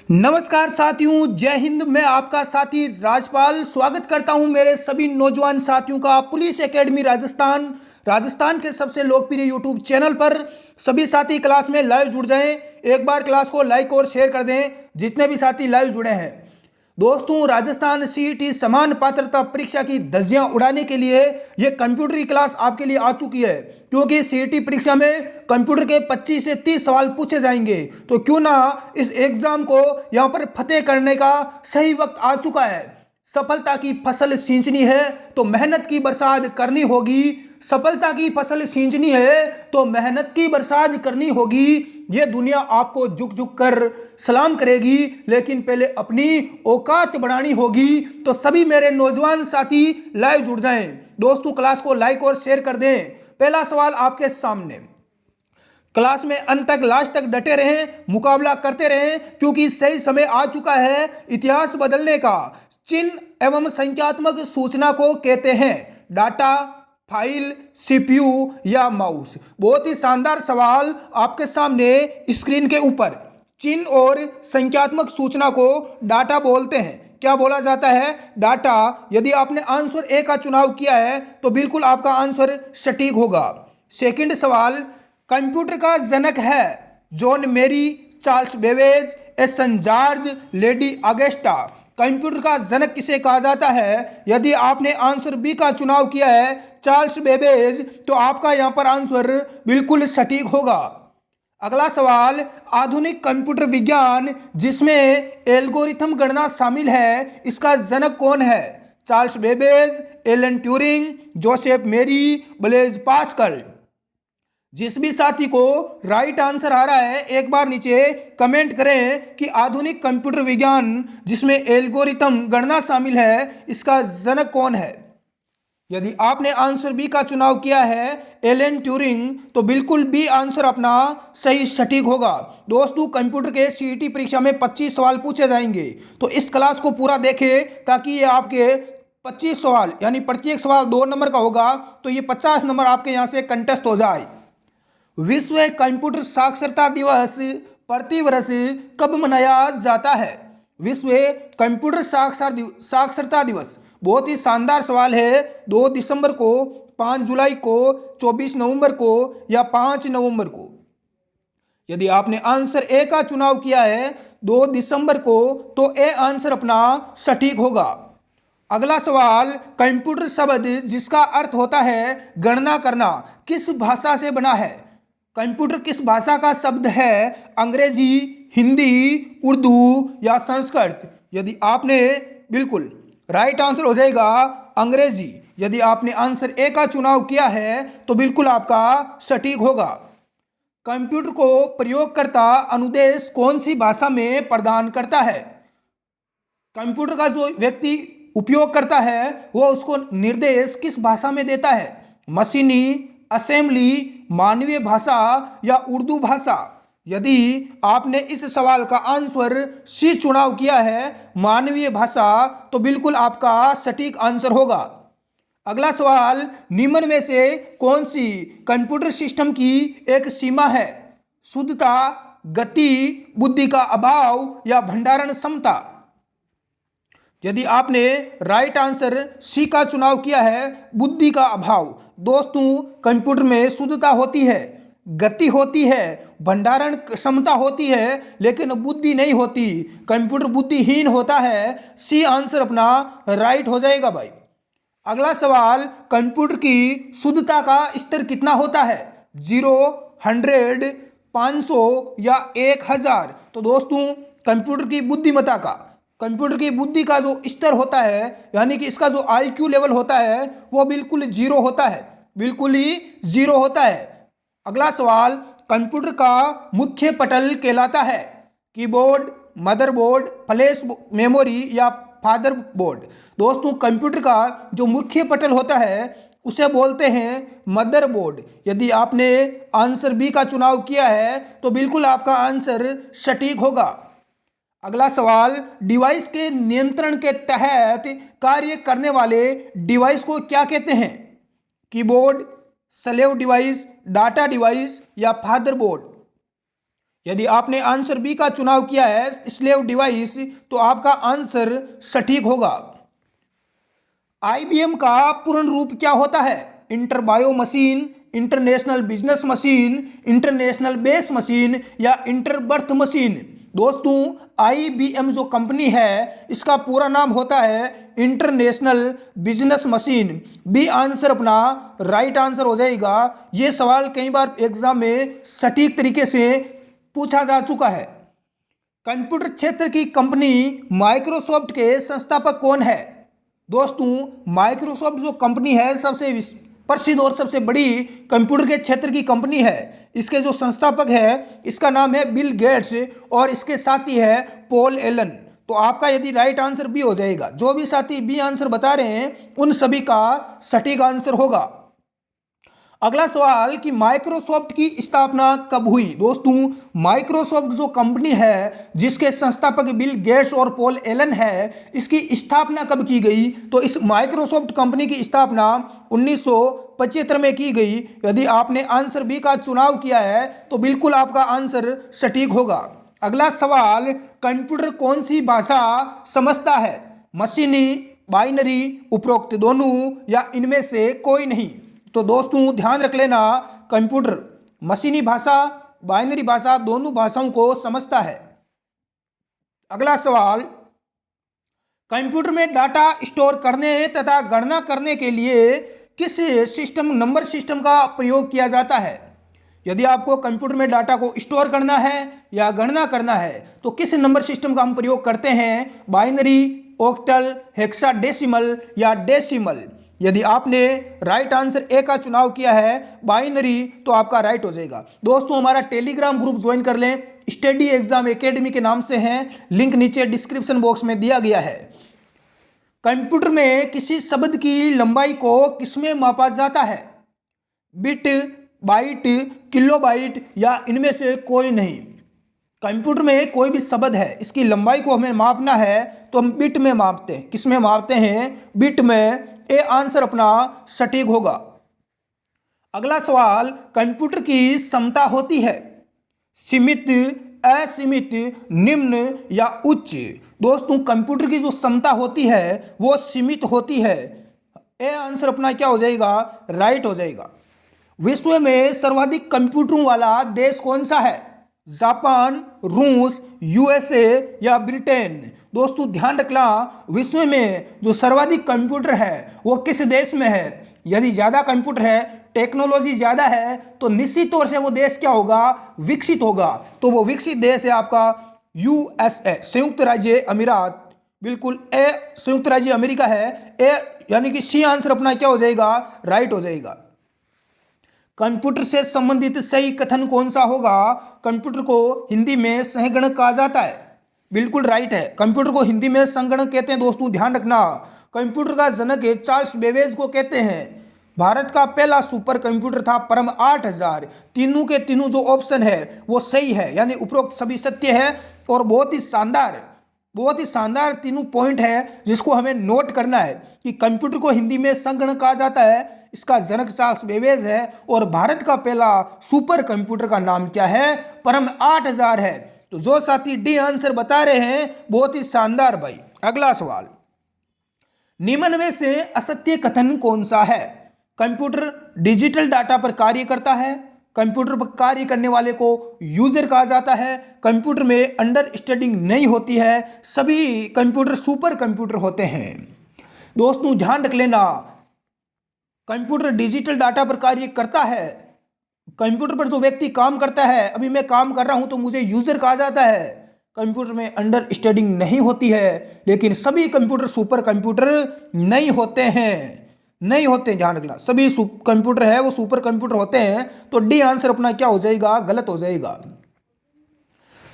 नमस्कार साथियों, जय हिंद। मैं आपका साथी राजपाल स्वागत करता हूं मेरे सभी नौजवान साथियों का पुलिस एकेडमी राजस्थान के सबसे लोकप्रिय यूट्यूब चैनल पर। सभी साथी क्लास में लाइव जुड़ जाएं। एक बार क्लास को लाइक और शेयर कर दें जितने भी साथी लाइव जुड़े हैं। दोस्तों, राजस्थान सीईटी समान पात्रता परीक्षा की धज्जियां उड़ाने के लिए ये कंप्यूटर की क्लास आपके लिए आ चुकी है, क्योंकि सीईटी परीक्षा में कंप्यूटर के 25 से 30 सवाल पूछे जाएंगे। तो क्यों ना इस एग्जाम को यहां पर फतेह करने का सही वक्त आ चुका है। सफलता की फसल सींचनी है तो मेहनत की बरसात करनी होगी। सफलता की फसल सींचनी है तो मेहनत की बरसात करनी होगी। ये दुनिया आपको झुक झुक कर सलाम करेगी, लेकिन पहले अपनी औकात बढ़ानी होगी। तो सभी मेरे नौजवान साथी लाइव जुड़ जाएं। दोस्तों, क्लास को लाइक और शेयर कर दें। पहला सवाल आपके सामने। क्लास में अंत तक लास्ट तक डटे रहें, मुकाबला करते रहें, क्योंकि सही समय आ चुका है इतिहास बदलने का। चिन्ह एवं संख्यात्मक सूचना को कहते हैं डाटा, फाइल, सीपीयू या माउस। बहुत ही शानदार सवाल आपके सामने स्क्रीन के ऊपर। चिन्ह और संख्यात्मक सूचना को डाटा बोलते हैं। क्या बोला जाता है? डाटा। यदि आपने आंसर ए का चुनाव किया है तो बिल्कुल आपका आंसर सटीक होगा। सेकंड सवाल, कंप्यूटर का जनक है जॉन मेरी, चार्ल्स बेबेज, एसन जॉर्ज, लेडी ऑगस्टा। कंप्यूटर का जनक किसे कहा जाता है? यदि आपने आंसर बी का चुनाव किया है, चार्ल्स बेबेज, तो आपका यहां पर आंसर बिल्कुल सटीक होगा। अगला सवाल, आधुनिक कंप्यूटर विज्ञान जिसमें एल्गोरिथम गणना शामिल है, इसका जनक कौन है? Charles Babbage, Alan Turing, Joseph मेरी, ब्लेज पास्कल। जिस भी साथी को राइट आंसर आ रहा है, एक बार नीचे कमेंट करें कि आधुनिक कंप्यूटर विज्ञान जिसमें एल्गोरिथम गणना शामिल है, इसका जनक कौन है। यदि आपने आंसर बी का चुनाव किया है, एलन ट्यूरिंग, तो बिल्कुल बी आंसर अपना सही सटीक होगा। दोस्तों, कंप्यूटर के सीईटी परीक्षा में 25 सवाल पूछे जाएंगे, तो इस क्लास को पूरा देखें ताकि ये आपके 25 सवाल यानी प्रत्येक सवाल 2 नंबर का होगा, तो ये 50 नंबर आपके यहाँ से कंटेस्ट हो जाए। विश्व कंप्यूटर साक्षरता दिवस प्रतिवर्ष कब मनाया जाता है? विश्व कंप्यूटर साक्षरता दिवस बहुत ही शानदार सवाल है। 2 दिसंबर को, 5 जुलाई को, 24 नवंबर को या 5 नवंबर को। यदि आपने आंसर ए का चुनाव किया है 2 दिसंबर को, तो ए आंसर अपना सटीक होगा। अगला सवाल, कंप्यूटर शब्द जिसका अर्थ होता है गणना करना, किस भाषा से बना है? कंप्यूटर किस भाषा का शब्द है? अंग्रेजी, हिंदी, उर्दू या संस्कृत। यदि आपने बिल्कुल राइट आंसर हो जाएगा अंग्रेजी। यदि आपने आंसर ए का चुनाव किया है तो बिल्कुल आपका सटीक होगा। कंप्यूटर को प्रयोगकर्ता अनुदेश कौन सी भाषा में प्रदान करता है? कंप्यूटर का जो व्यक्ति उपयोग करता है वो उसको निर्देश किस भाषा में देता है? मशीनी, असेंबली, मानवीय भाषा या उर्दू भाषा। यदि आपने इस सवाल का आंसर सी चुनाव किया है, मानवीय भाषा, तो बिल्कुल आपका सटीक आंसर होगा। अगला सवाल, निम्न में से कौन सी कंप्यूटर सिस्टम की एक सीमा है? शुद्धता, गति, बुद्धि का अभाव या भंडारण क्षमता। यदि आपने राइट आंसर सी का चुनाव किया है, बुद्धि का अभाव। दोस्तों, कंप्यूटर में शुद्धता होती है, गति होती है, भंडारण क्षमता होती है, लेकिन बुद्धि नहीं होती। कंप्यूटर बुद्धिहीन होता है। सी आंसर अपना राइट हो जाएगा भाई। अगला सवाल, कंप्यूटर की शुद्धता का स्तर कितना होता है? 0, 100, 500 या 1000। तो दोस्तों, कंप्यूटर की बुद्धि का जो स्तर होता है, यानी कि इसका जो आईक्यू लेवल होता है, वो बिल्कुल 0 होता है, बिल्कुल ही 0 होता है। अगला सवाल, कंप्यूटर का मुख्य पटल कहलाता है कीबोर्ड, मदरबोर्ड, फ्लैश मेमोरी या फादरबोर्ड। दोस्तों, कंप्यूटर का जो मुख्य पटल होता है उसे बोलते हैं मदरबोर्ड। यदि आपने आंसर बी का चुनाव किया है तो बिल्कुल आपका आंसर सटीक होगा। अगला सवाल, डिवाइस के नियंत्रण के तहत कार्य करने वाले डिवाइस को क्या कहते हैं? Keyboard, slave device, data device या फादरबोर्ड। यदि आपने आंसर बी का चुनाव किया है स्लेव डिवाइस, तो आपका आंसर सटीक होगा। आईबीएम का पूर्ण रूप क्या होता है? Inter bio machine, international business machine, international base machine या इंटर बर्थ मशीन। दोस्तों, आईबीएम जो कंपनी है इसका पूरा नाम होता है international business machine. B answer अपना राइट आंसर हो जाएगा। ये सवाल कई बार एग्जाम में सटीक तरीके से पूछा जा चुका है। कंप्यूटर क्षेत्र की कंपनी माइक्रोसॉफ्ट के संस्थापक कौन है? दोस्तों, माइक्रोसॉफ्ट जो कंपनी है सबसे प्रसिद्ध और सबसे बड़ी कंप्यूटर के क्षेत्र की कंपनी है। इसके जो संस्थापक है इसका नाम है बिल गेट्स और इसके साथी है पॉल एलन। तो आपका यदि राइट आंसर बी हो जाएगा। जो भी साथी बी आंसर बता रहे हैं उन सभी का सटीक आंसर होगा। अगला सवाल कि माइक्रोसॉफ्ट की स्थापना कब हुई? दोस्तों, माइक्रोसॉफ्ट जो कंपनी है जिसके संस्थापक बिल गेट्स और पॉल एलन है, इसकी स्थापना कब की गई? तो इस माइक्रोसॉफ्ट कंपनी की स्थापना 1975 में की गई। यदि आपने आंसर बी का चुनाव किया है तो बिल्कुल आपका आंसर सटीक होगा। अगला सवाल, कंप्यूटर कौन सी भाषा समझता है? मशीनी, बाइनरी, उपरोक्त दोनों या इनमें से कोई नहीं? तो दोस्तों ध्यान रख लेना, कंप्यूटर मशीनी भाषा, बाइनरी भाषा दोनों भाषाओं को समझता है। अगला सवाल, कंप्यूटर में डाटा स्टोर करने तथा गणना करने के लिए किस सिस्टम नंबर सिस्टम का प्रयोग किया जाता है? यदि आपको कंप्यूटर में डाटा को स्टोर करना है या गणना करना है तो किस नंबर सिस्टम का हम प्रयोग करते हैं? बाइनरी, ऑक्टल, हेक्साडेसिमल या डेसिमल? यदि आपने राइट आंसर ए का चुनाव किया है बाइनरी, तो आपका राइट हो जाएगा। दोस्तों, हमारा टेलीग्राम ग्रुप ज्वाइन कर लें, स्टडी एग्जाम एकेडमी के नाम से है, लिंक नीचे डिस्क्रिप्शन बॉक्स में दिया गया है। कंप्यूटर में किसी शब्द की लंबाई को किसमें मापा जाता है? बिट, बाइट, किलोबाइट या इनमें से कोई नहीं? कंप्यूटर में कोई भी शब्द है इसकी लंबाई को हमें मापना है तो हम बिट में मापते हैं। किस में मापते हैं? बिट में। ए आंसर अपना सटीक होगा। अगला सवाल, कंप्यूटर की क्षमता होती है सीमित, असीमित, निम्न या उच्च? दोस्तों, कंप्यूटर की जो क्षमता होती है वो सीमित होती है। ए आंसर अपना क्या हो जाएगा? राइट हो जाएगा। विश्व में सर्वाधिक कंप्यूटरों वाला देश कौन सा है? जापान, रूस, यूएसए या ब्रिटेन? दोस्तों ध्यान रखना, विश्व में जो सर्वाधिक कंप्यूटर है वो किस देश में है? यदि ज़्यादा कंप्यूटर है, टेक्नोलॉजी ज़्यादा है तो निश्चित तौर से वो देश क्या होगा? विकसित होगा। तो वो विकसित देश है आपका यूएसए, संयुक्त राज्य अमीरात। बिल्कुल ए संयुक्त राज्य अमेरिका है। ए यानी कि सी आंसर अपना क्या हो जाएगा? राइट हो जाएगा। कंप्यूटर से संबंधित सही कथन कौन सा होगा? कंप्यूटर को हिंदी में सहगणक कहा जाता है। बिल्कुल राइट है, कंप्यूटर को हिंदी में संगणक कहते हैं। दोस्तों ध्यान रखना, कंप्यूटर का जनक चार्ल्स बेबेज को कहते हैं। भारत का पहला सुपर कंप्यूटर था परम 8000। तीनों के तीनों जो ऑप्शन है वो सही है, यानी उपरोक्त सभी सत्य है और बहुत ही शानदार तीनों पॉइंट है जिसको हमें नोट करना है कि कंप्यूटर को हिंदी में संगणक कहा जाता है, इसका जनक चार्ल्स बेबेज है और भारत का पहला सुपर कंप्यूटर का नाम क्या है? परम 8000 है। तो जो साथी डी आंसर बता रहे हैं बहुत ही शानदार भाई। अगला सवाल, निम्न में से असत्य कथन कौन सा है? कंप्यूटर डिजिटल डाटा पर कार्य करता है, कंप्यूटर पर कार्य करने वाले को यूजर कहा जाता है, कंप्यूटर में अंडरस्टैंडिंग नहीं होती है, सभी कंप्यूटर सुपर कंप्यूटर होते हैं। दोस्तों ध्यान रख लेना, कंप्यूटर डिजिटल डाटा पर कार्य करता है। कंप्यूटर पर जो व्यक्ति काम करता है, अभी मैं काम कर रहा हूं तो मुझे यूजर कहा जाता है। कंप्यूटर में अंडरस्टैंडिंग नहीं होती है, लेकिन सभी कंप्यूटर सुपर कंप्यूटर नहीं होते हैं, नहीं होते। ध्यान रखना, सभी कंप्यूटर है वो सुपर कंप्यूटर होते हैं। तो डी आंसर अपना क्या हो जाएगा? गलत हो जाएगा।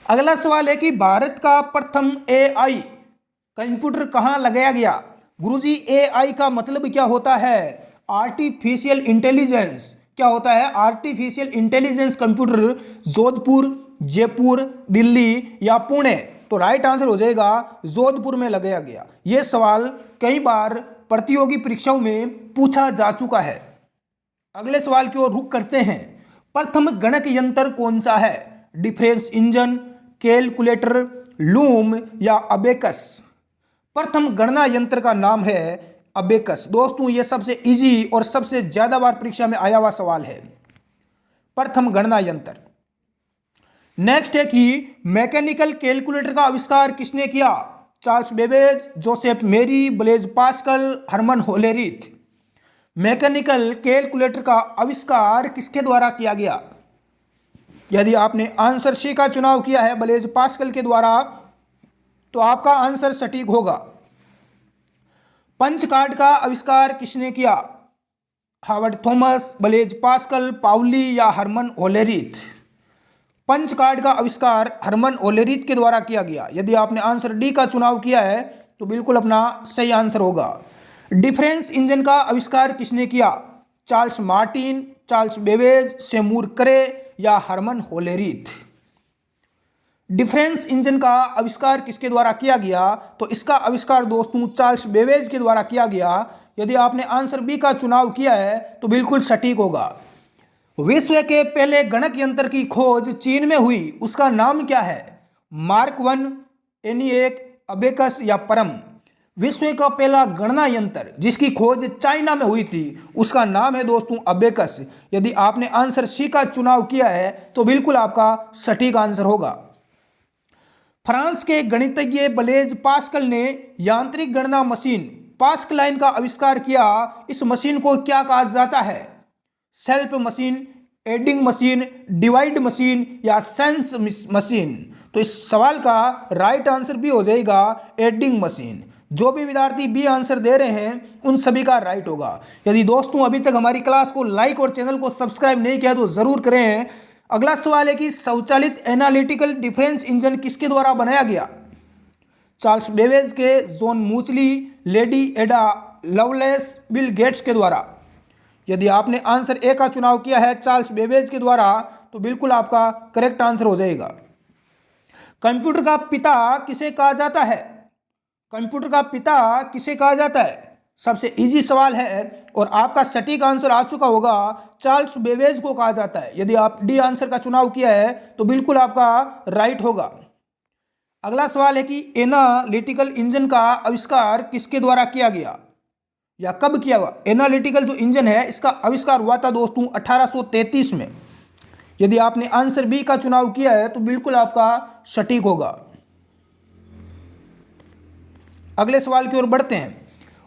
अगला सवाल है कि भारत का प्रथम एआई कंप्यूटर कहां लगाया गया? गुरुजी, एआई का मतलब क्या होता है? Artificial intelligence. क्या होता है? Artificial intelligence computer Jodhpur, Jaipur, Delhi या पुणे? तो राइट आंसर हो जाएगा जोधपुर में लगाया गया। यह सवाल कई बार प्रतियोगी परीक्षाओं में पूछा जा चुका है। अगले सवाल की ओर रुख करते हैं। प्रथम गणक यंत्र कौन सा है? डिफरेंस इंजन, कैलकुलेटर, लूम या अबेकस? प्रथम गणना यंत्र का नाम है अबेकस। दोस्तों ये सबसे इजी और सबसे ज्यादा बार परीक्षा में आया हुआ सवाल है, प्रथम गणना यंत्र। नेक्स्ट है कि मैकेनिकल कैलकुलेटर का आविष्कार किसने किया? चार्ल्स बेबेज, जोसेफ मेरी, Blaise Pascal, Herman Hollerith. Mechanical calculator का आविष्कार किसके द्वारा किया गया? यदि आपने आंसर सी का चुनाव किया है ब्लेज पास्कल के द्वारा, तो आपका आंसर सटीक होगा। पंच कार्ड का आविष्कार किसने किया? Harvard Thomas, Blaise Pascal, Pauli या हरमन होलेरिथ। पंच कार्ड का आविष्कार हरमन होलेरिथ के द्वारा किया गया। यदि आपने आंसर डी का चुनाव किया है तो बिल्कुल अपना सही आंसर होगा। डिफरेंस इंजन का आविष्कार किसने किया? Charles Martin, Charles Babbage, Semur करे या हरमन होलेरिथ। डिफरेंस इंजन का आविष्कार किसके द्वारा किया गया? तो इसका आविष्कार दोस्तों चार्ल्स बेबेज के द्वारा किया गया। यदि आपने आंसर बी का चुनाव किया है तो बिल्कुल सटीक होगा। विश्व के पहले गणक यंत्र की खोज चीन में हुई, उसका नाम क्या है? मार्क 1, ENIAC, अबेकस या परम? विश्व का पहला गणना यंत्र जिसकी खोज चाइना में हुई थी, उसका नाम है दोस्तों अबेकस। यदि आपने आंसर सी का चुनाव किया है तो बिल्कुल आपका सटीक आंसर होगा। फ्रांस के गणितज्ञ ब्लेज पास्कल ने यांत्रिक गणना मशीन पास्कलाइन का आविष्कार किया। इस मशीन को क्या कहा जाता है? Self machine, adding machine, divide machine या सेंस मशीन? तो इस सवाल का राइट आंसर भी हो जाएगा एडिंग मशीन। जो भी विद्यार्थी बी आंसर दे रहे हैं उन सभी का राइट होगा। यदि दोस्तों अभी तक हमारी क्लास को लाइक और चैनल को सब्सक्राइब नहीं किया तो जरूर करें। अगला सवाल है कि स्वचालित एनालिटिकल डिफरेंस इंजन किसके द्वारा बनाया गया? चार्ल्स बेबेज के, John Mauchly, lady Ada Lovelace, Bill Gates के द्वारा? यदि आपने आंसर ए का चुनाव किया है चार्ल्स बेबेज के द्वारा तो बिल्कुल आपका करेक्ट आंसर हो जाएगा। कंप्यूटर का पिता किसे कहा जाता है? कंप्यूटर का पिता किसे कहा जाता है? सबसे इजी सवाल है और आपका सटीक आंसर आ चुका होगा, चार्ल्स बेबेज को कहा जाता है। यदि आप डी आंसर का चुनाव किया है तो बिल्कुल आपका राइट होगा। अगला सवाल है कि एनालिटिकल इंजन का आविष्कार किसके द्वारा किया गया या कब किया हुआ? एनालिटिकल जो इंजन है इसका आविष्कार हुआ था दोस्तों 1833 में। यदि आपने आंसर बी का चुनाव किया है तो बिल्कुल आपका सटीक होगा। अगले सवाल की ओर बढ़ते हैं।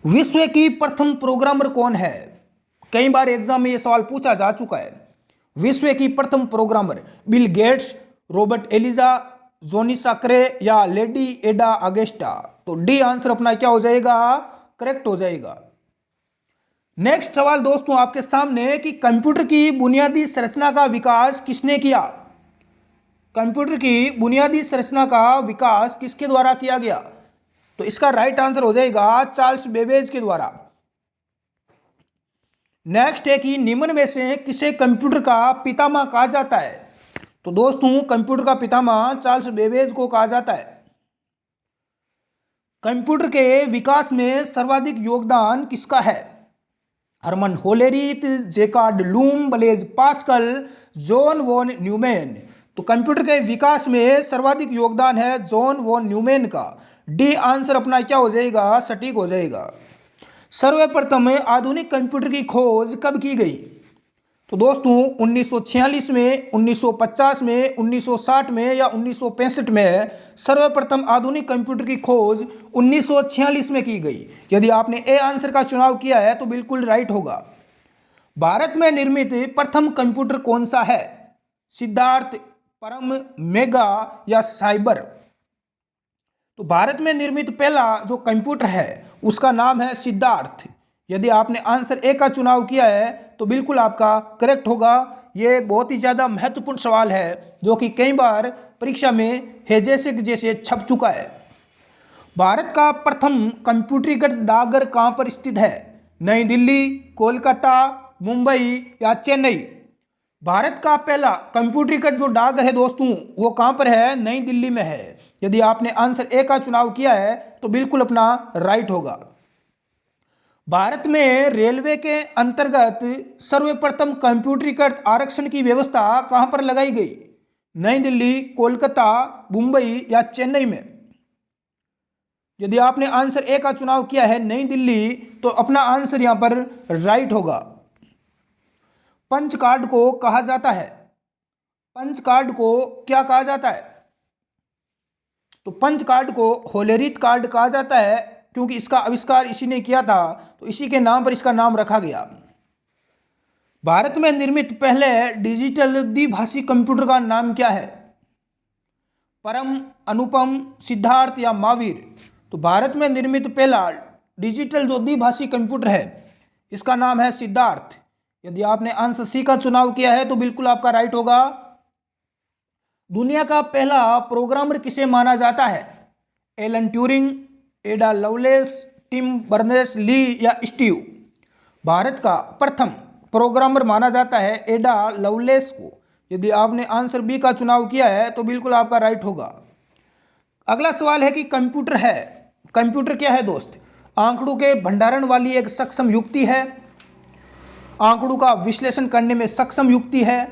विश्व की प्रथम प्रोग्रामर कौन है? कई बार एग्जाम में यह सवाल पूछा जा चुका है। विश्व की प्रथम programmer Bill Gates, Robert Eliza, जोनी साकरे या लेडी एडा अगेस्टा? तो डी आंसर अपना क्या हो जाएगा? करेक्ट हो जाएगा। नेक्स्ट सवाल दोस्तों आपके सामने कि कंप्यूटर की बुनियादी संरचना का विकास किसने किया? कंप्यूटर की बुनियादी संरचना का विकास किसके द्वारा किया गया? तो इसका राइट आंसर हो जाएगा चार्ल्स बेबेज के द्वारा। नेक्स्ट है कि निम्न में से किसे कंप्यूटर का पितामह कहा जाता है? तो दोस्तों कंप्यूटर का पितामह चार्ल्स बेबेज को कहा जाता है। कंप्यूटर के विकास में सर्वाधिक योगदान किसका है? Herman Hollerith, Jacquard loom, Blaise Pascal, John von Neumann? तो कंप्यूटर के विकास में सर्वाधिक योगदान है जॉन वॉन न्यूमैन का। डी आंसर अपना क्या हो जाएगा? सटीक हो जाएगा। सर्वप्रथम आधुनिक कंप्यूटर की खोज कब की गई? तो दोस्तों 1946 में, 1950 में, 1960 में या 1965 में? सर्वप्रथम आधुनिक कंप्यूटर की खोज 1946 में की गई। यदि आपने ए आंसर का चुनाव किया है तो बिल्कुल राइट होगा। भारत में निर्मित प्रथम कंप्यूटर कौन सा है? सिद्धार्थ, परम, मेगा या साइबर? तो भारत में निर्मित पहला जो कंप्यूटर है उसका नाम है सिद्धार्थ। यदि आपने आंसर ए का चुनाव किया है तो बिल्कुल आपका करेक्ट होगा। ये बहुत ही ज़्यादा महत्वपूर्ण सवाल है जो कि कई बार परीक्षा में हेजेसिक जैसे छप चुका है। भारत का प्रथम कंप्यूटरीकृत डाकघर कहाँ पर स्थित है? नई दिल्ली, कोलकाता, मुंबई या चेन्नई? भारत का पहला कंप्यूटरीकृत जो डाकघर है दोस्तों वो कहाँ पर है? नई दिल्ली में है। यदि आपने आंसर ए का चुनाव किया है तो बिल्कुल अपना राइट होगा। भारत में रेलवे के अंतर्गत सर्वप्रथम कंप्यूटरीकृत आरक्षण की व्यवस्था कहाँ पर लगाई गई? नई दिल्ली, कोलकाता, मुंबई या चेन्नई में? यदि आपने आंसर ए का चुनाव किया है नई दिल्ली, तो अपना आंसर यहां पर राइट होगा। पंच कार्ड को कहा जाता है, पंच कार्ड को क्या कहा जाता है? तो पंच कार्ड को होलेरिथ कार्ड कहा जाता है, क्योंकि इसका आविष्कार इसी ने किया था, तो इसी के नाम पर इसका नाम रखा गया। भारत में निर्मित पहले डिजिटल द्विभाषी कंप्यूटर का नाम क्या है? परम, अनुपम, सिद्धार्थ या महावीर? तो भारत में निर्मित पहला डिजिटल जो द्विभाषी कंप्यूटर है, इसका नाम है सिद्धार्थ। यदि आपने आंसर सी का चुनाव किया है तो बिल्कुल आपका राइट होगा। दुनिया का पहला प्रोग्रामर किसे माना जाता है? Alan Turing, Ada Lovelace, Tim Berners Lee या स्टीव? भारत का प्रथम प्रोग्रामर माना जाता है एडा लवलेस को। यदि आपने आंसर बी का चुनाव किया है तो बिल्कुल आपका राइट होगा। अगला सवाल है कि कंप्यूटर है, कंप्यूटर क्या है दोस्त? आंकड़ों के भंडारण वाली एक सक्षम युक्ति है, आंकड़ों का विश्लेषण करने में सक्षम युक्ति है,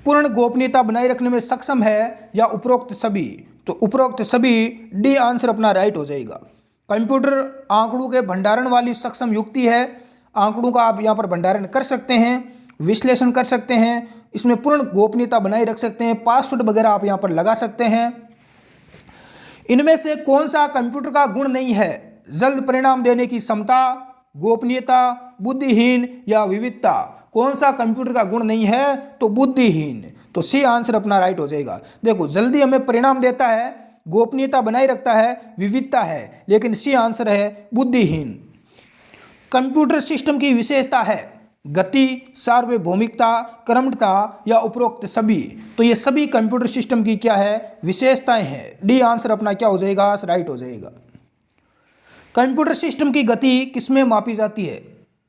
पूर्ण गोपनीयता बनाए रखने में सक्षम है, या उपरोक्त सभी? तो उपरोक्त सभी, डी आंसर अपना राइट हो जाएगा। कंप्यूटर आंकड़ों के भंडारण वाली सक्षम युक्ति है, आंकड़ों का आप यहाँ पर भंडारण कर सकते हैं, विश्लेषण कर सकते हैं, इसमें पूर्ण गोपनीयता बनाए रख सकते हैं, पासवर्ड वगैरह आप यहाँ पर लगा सकते हैं। इनमें से कौन सा कंप्यूटर का गुण नहीं है? जल्द परिणाम देने की क्षमता, गोपनीयता, बुद्धिहीन या विविधता? कौन सा कंप्यूटर का गुण नहीं है? तो बुद्धिहीन। तो सी आंसर अपना राइट हो जाएगा। देखो, जल्दी हमें परिणाम देता है, गोपनीयता बनाए रखता है, विविधता है, लेकिन सी आंसर है बुद्धिहीन। कंप्यूटर सिस्टम की विशेषता है गति, सार्वभौमिकता, क्रमता या उपरोक्त सभी? तो ये सभी कंप्यूटर सिस्टम की क्या है? विशेषताएं हैं। डी आंसर अपना क्या हो जाएगा? राइट हो जाएगा। कंप्यूटर सिस्टम की गति किसमें मापी जाती है?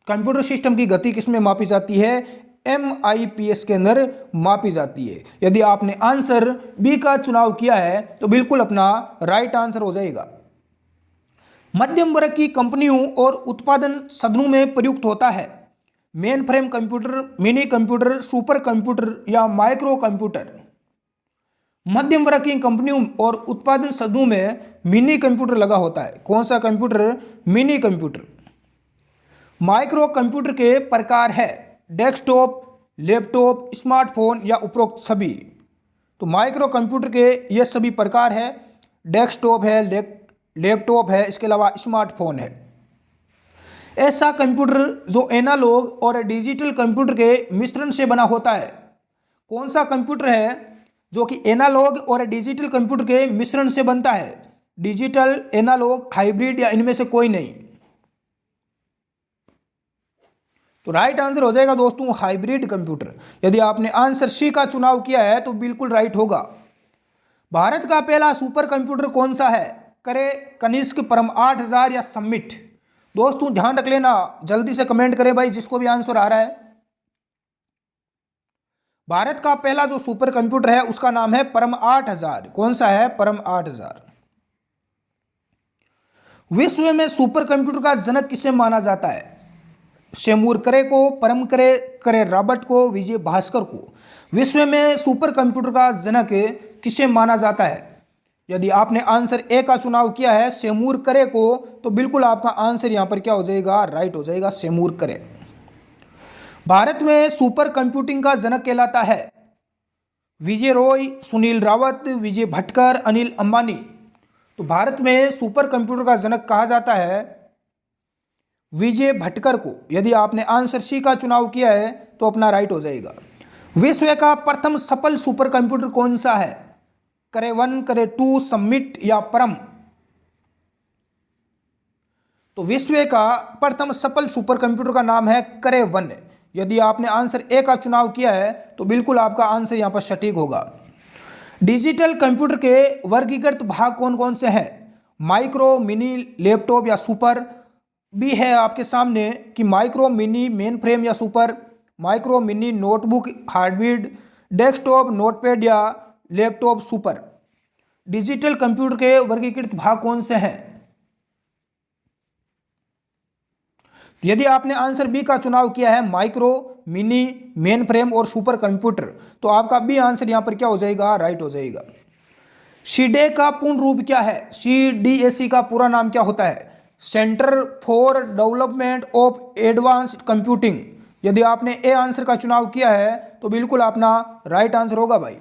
कंप्यूटर सिस्टम की गति किसमें मापी जाती है? MIPS के अंदर मापी जाती है। यदि आपने आंसर बी का चुनाव किया है तो बिल्कुल अपना राइट आंसर हो जाएगा। मध्यम वर्ग की कंपनियों और उत्पादन सदनों में प्रयुक्त होता है main frame computer, mini computer, super computer या माइक्रो कंप्यूटर? मध्यम वर्ग की कंपनियों और उत्पादन सदनों में मिनी कंप्यूटर लगा होता है। कौन सा computer? Mini computer. Micro computer के प्रकार है डेस्कटॉप, लैपटॉप, स्मार्टफोन या उपरोक्त सभी? तो माइक्रो कंप्यूटर के ये सभी प्रकार है, डेस्कटॉप है, लैपटॉप है, इसके अलावा स्मार्टफोन है। ऐसा कंप्यूटर जो एनालॉग और डिजिटल कंप्यूटर के मिश्रण से बना होता है, कौन सा कंप्यूटर है जो कि एनालॉग और डिजिटल कंप्यूटर के मिश्रण से बनता है? डिजिटल, एनालॉग, हाइब्रिड या इनमें से कोई नहीं? तो राइट आंसर हो जाएगा दोस्तों हाइब्रिड कंप्यूटर। यदि आपने आंसर सी का चुनाव किया है तो बिल्कुल राइट होगा। भारत का पहला सुपर कंप्यूटर कौन सा है? करे, कनिष्क, परम 8000 या समिट? दोस्तों ध्यान रख लेना, जल्दी से कमेंट करें भाई जिसको भी आंसर आ रहा है। भारत का पहला जो सुपर कंप्यूटर है उसका नाम है परम 8000। कौन सा है? परम 8000। विश्व में सुपर कंप्यूटर का जनक किसे माना जाता है? सेमूर करे को, परम करे, करे रॉबर्ट को, विजय भास्कर को? विश्व में सुपर कंप्यूटर का जनक किसे माना जाता है? यदि आपने आंसर ए का चुनाव किया है सेमूर करे को, तो बिल्कुल आपका आंसर यहां पर क्या हो जाएगा? राइट हो जाएगा, सेमूर करे। भारत में सुपर कंप्यूटिंग का जनक कहलाता है विजय रॉय, सुनील रावत, विजय भटकर, अनिल अंबानी? तो भारत में सुपर कंप्यूटर का जनक कहा जाता है विजय भटकर को। यदि आपने आंसर सी का चुनाव किया है तो अपना राइट हो जाएगा। विश्व का प्रथम सफल सुपर कंप्यूटर कौन सा है? करे 1, करे 2, समिट या परम? तो विश्व का प्रथम सफल सुपर कंप्यूटर का नाम है करे 1। यदि आपने आंसर ए का चुनाव किया है तो बिल्कुल आपका आंसर यहां पर सटीक होगा। डिजिटल कंप्यूटर के वर्गीकृत भाग कौन कौन से हैं? माइक्रो, मिनी, लैपटॉप या सुपर? भी है आपके सामने कि माइक्रो, मिनी, मेन फ्रेम या super? Micro, mini, notebook, hardware, desktop, notepad या लैपटॉप, सुपर? डिजिटल कंप्यूटर के वर्गीकृत भाग कौन से हैं? यदि आपने आंसर बी का चुनाव किया है माइक्रो, मिनी, मेन फ्रेम और सुपर कंप्यूटर, तो आपका बी आंसर यहाँ पर क्या हो जाएगा, राइट हो जाएगा। सीडे का पूर्ण रूप क्या है? सीडीएसी का पूरा नाम क्या होता है? Centre for development of advanced computing. यदि आपने ए आंसर का चुनाव किया है तो बिल्कुल अपना राइट आंसर होगा भाई।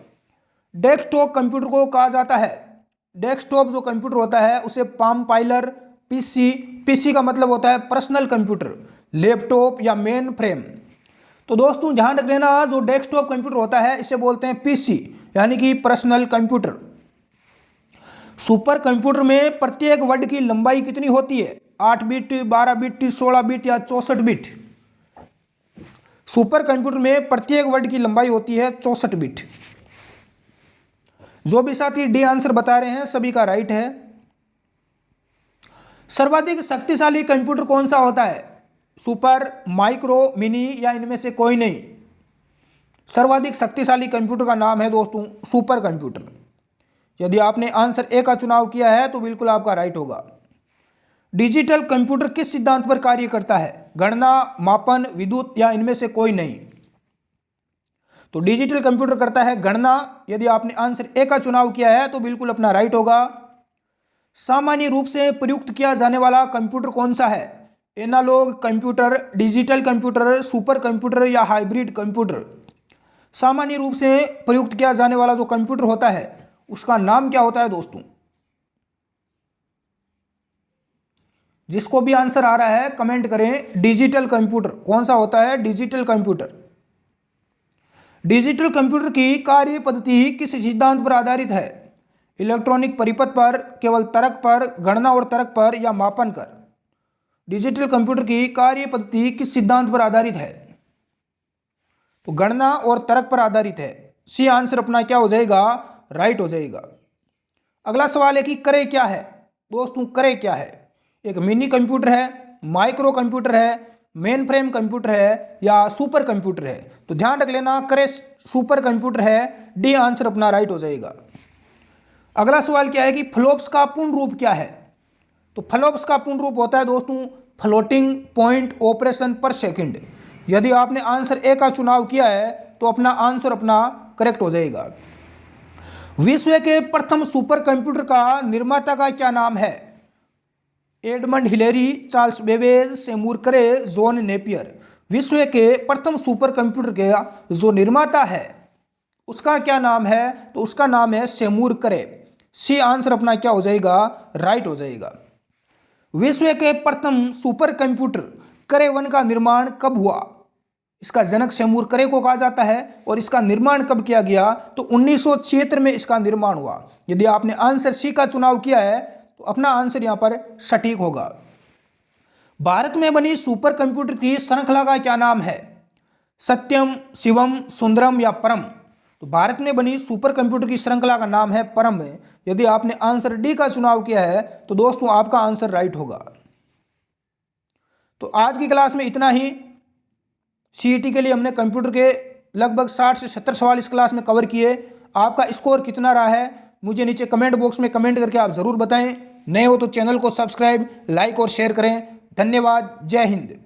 डेस्कटॉप कंप्यूटर को कहा जाता है, डेस्कटॉप जो कंप्यूटर होता है उसे पाम पाइलर, पीसी, पीसी का मतलब होता है पर्सनल कंप्यूटर, लैपटॉप या मेन फ्रेम। तो दोस्तों ध्यान रख लेना, जो डेस्कटॉप कंप्यूटर होता है इसे बोलते हैं पीसी यानी कि पर्सनल कंप्यूटर। सुपर कंप्यूटर में प्रत्येक वर्ड की लंबाई कितनी होती है? 8 बिट, 12 बिट, 16 बिट या 64 बिट? सुपर कंप्यूटर में प्रत्येक वर्ड की लंबाई होती है 64 बिट। जो भी साथी डी आंसर बता रहे हैं सभी का राइट है। सर्वाधिक शक्तिशाली कंप्यूटर कौन सा होता है? सुपर, माइक्रो, मिनी या इनमें से कोई नहीं? सर्वाधिक शक्तिशाली कंप्यूटर का नाम है दोस्तों सुपर कंप्यूटर। यदि आपने आंसर ए का चुनाव किया है तो बिल्कुल आपका राइट होगा। डिजिटल कंप्यूटर किस सिद्धांत पर कार्य करता है? गणना, मापन, विद्युत या इनमें से कोई नहीं? तो डिजिटल कंप्यूटर करता है गणना। यदि आपने आंसर ए का चुनाव किया है तो बिल्कुल अपना राइट होगा। सामान्य रूप से प्रयुक्त किया जाने वाला कंप्यूटर कौन सा है? Analogue computer, digital computer, super computer या हाइब्रिड कंप्यूटर? सामान्य रूप से प्रयुक्त किया जाने वाला जो कंप्यूटर होता है उसका नाम क्या होता है दोस्तों? जिसको भी आंसर आ रहा है कमेंट करें। डिजिटल कंप्यूटर कौन सा होता है? Digital computer. डिजिटल कंप्यूटर की कार्य पद्धति किस सिद्धांत पर आधारित है? इलेक्ट्रॉनिक परिपथ पर, केवल तर्क पर, गणना और तर्क पर या मापन कर? डिजिटल कंप्यूटर की कार्य पद्धति किस सिद्धांत पर आधारित है? तो गणना और तर्क पर आधारित है। सी आंसर अपना क्या हो जाएगा? राइट हो जाएगा। अगला सवाल है कि करे क्या है? दोस्तों करे क्या है? एक मिनी कंप्यूटर है, माइक्रो कंप्यूटर है, मेन फ्रेम कंप्यूटर है या सुपर कंप्यूटर है? तो ध्यान रख लेना, करे सुपर कंप्यूटर है। डी आंसर अपना राइट हो जाएगा। अगला सवाल क्या है कि फ्लॉप्स का पूर्ण रूप क्या है? तो फ्लॉप्स का पूर्ण रूप होता है दोस्तों फ्लोटिंग पॉइंट ऑपरेशन पर सेकंड। यदि आपने आंसर ए का चुनाव किया है तो अपना आंसर अपना करेक्ट हो जाएगा। विश्व के प्रथम सुपर कंप्यूटर का निर्माता का क्या नाम है? Edmund Hillary, Charles Babbage, Semur करे, जॉन नेपियर? विश्व के प्रथम सुपर कंप्यूटर का जो निर्माता है उसका क्या नाम है? तो उसका नाम है सेमूर करे। सी आंसर अपना क्या हो जाएगा? राइट हो जाएगा। विश्व के प्रथम सुपर कंप्यूटर करे 1 का निर्माण कब हुआ? इसका जनक सेमूर करे को कहा जाता है और इसका निर्माण कब किया गया? तो 1976 में इसका निर्माण हुआ। यदि आपने आंसर सी का चुनाव किया है तो अपना आंसर यहां पर सटीक होगा। भारत में बनी सुपर कंप्यूटर की श्रृंखला का क्या नाम है? सत्यम, शिवम, सुंदरम या परम? तो भारत में बनी सुपर कंप्यूटर की श्रृंखला का नाम है परम है। यदि आपने आंसर डी का चुनाव किया है तो दोस्तों आपका आंसर राइट होगा। तो आज की क्लास में इतना ही। सीईटी के लिए हमने कंप्यूटर के लगभग 60 से 70 सवाल इस क्लास में कवर किए। आपका स्कोर कितना रहा है मुझे नीचे कमेंट बॉक्स में कमेंट करके आप ज़रूर बताएं। नए हो तो चैनल को सब्सक्राइब, लाइक और शेयर करें। धन्यवाद। जय हिंद।